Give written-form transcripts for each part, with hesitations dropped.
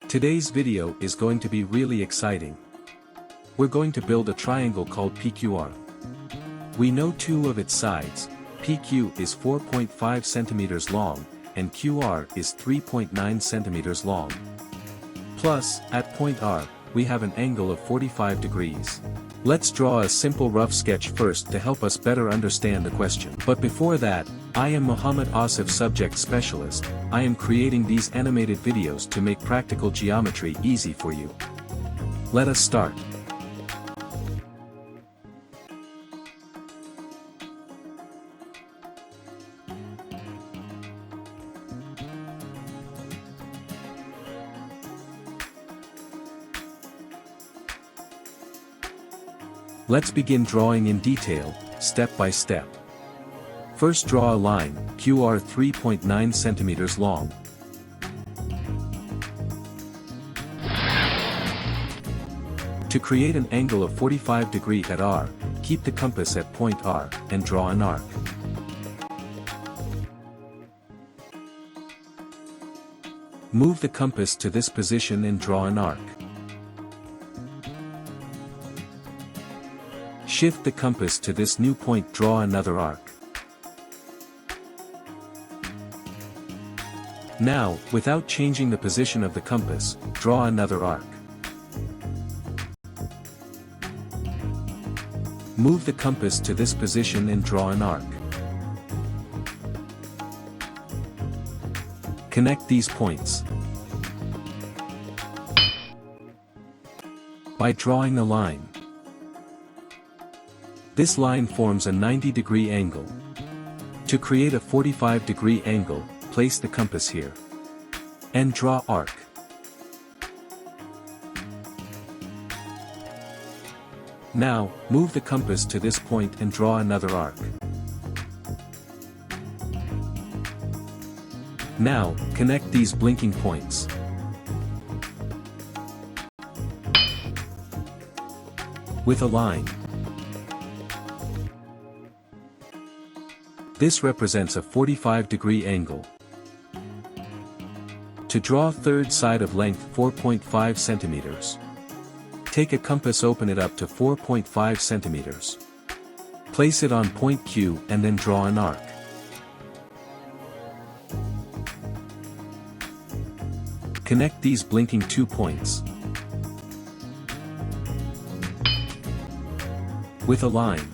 Today's video is going to be really exciting. We're going to build a triangle called PQR. We know two of its sides. PQ is 4.5 centimeters long, and QR is 3.9 centimeters long. Plus, at point R, we have an angle of 45 degrees. Let's draw a simple rough sketch first to help us better understand the question. But before that, I am Asif Subject Specialist. I am creating these animated videos to make practical geometry easy for you. Let us start. Let's begin drawing in detail, step by step. First, draw a line, QR 3.9 centimeters long. To create an angle of 45 degrees at R, keep the compass at point R, and draw an arc. Move the compass to this position and draw an arc. Shift the compass to this new point, draw another arc. Now, without changing the position of the compass, draw another arc. Move the compass to this position and draw an arc. Connect these points by drawing a line. This line forms a 90-degree angle. To create a 45-degree angle, place the compass here. And draw arc. Now, move the compass to this point and draw another arc. Now, connect these blinking points. With a line. This represents a 45-degree angle. To draw third side of length 4.5 centimeters. Take a compass, open it up to 4.5 centimeters. Place it on point Q and then draw an arc. Connect these blinking 2 points with a line.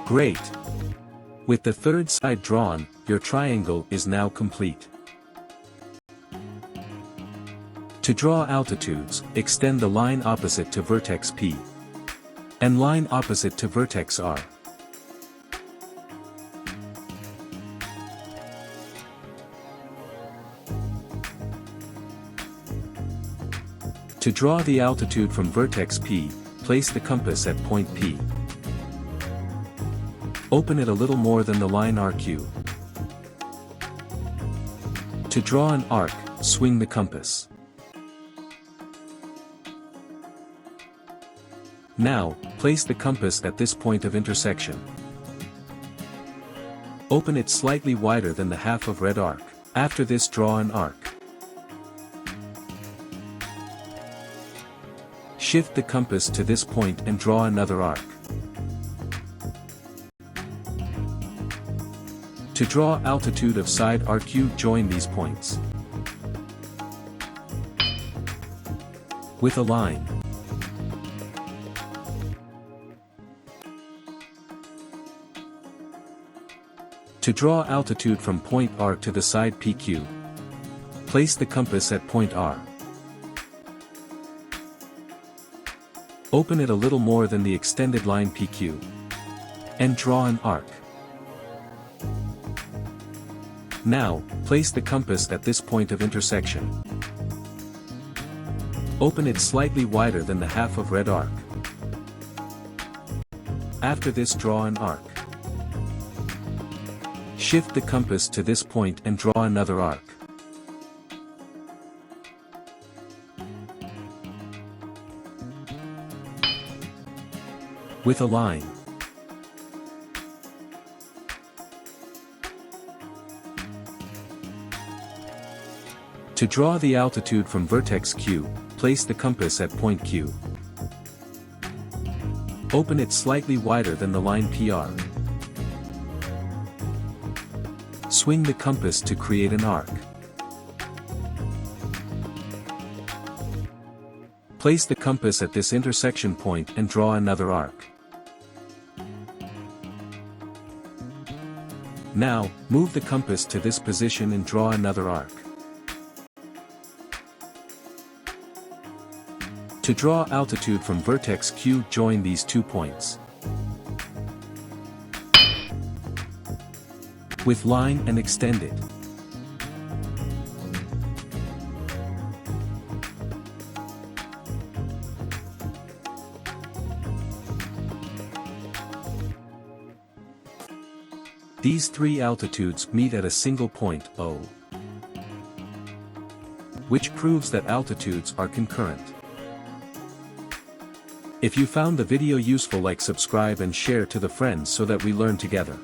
Great! With the third side drawn, your triangle is now complete. To draw altitudes, extend the line opposite to vertex P and line opposite to vertex R. To draw the altitude from vertex P, place the compass at point P. Open it a little more than the line RQ. To draw an arc, swing the compass. Now, place the compass at this point of intersection. Open it slightly wider than the half of red arc. After this, draw an arc. Shift the compass to this point and draw another arc. To draw altitude of side RQ, join these points with a line. To draw altitude from point R to the side PQ, place the compass at point R. Open it a little more than the extended line PQ and draw an arc. Now, place the compass at this point of intersection. Open it slightly wider than the half of red arc. After this, draw an arc. Shift the compass to this point and draw another arc. With a line. To draw the altitude from vertex Q, place the compass at point Q. Open it slightly wider than the line PR. Swing the compass to create an arc. Place the compass at this intersection point and draw another arc. Now, move the compass to this position and draw another arc. To draw altitude from vertex Q, join these 2 points with line and extend it. These 3 altitudes meet at a single point, O, which proves that altitudes are concurrent. If you found the video useful, like, subscribe and share to the friends so that we learn together.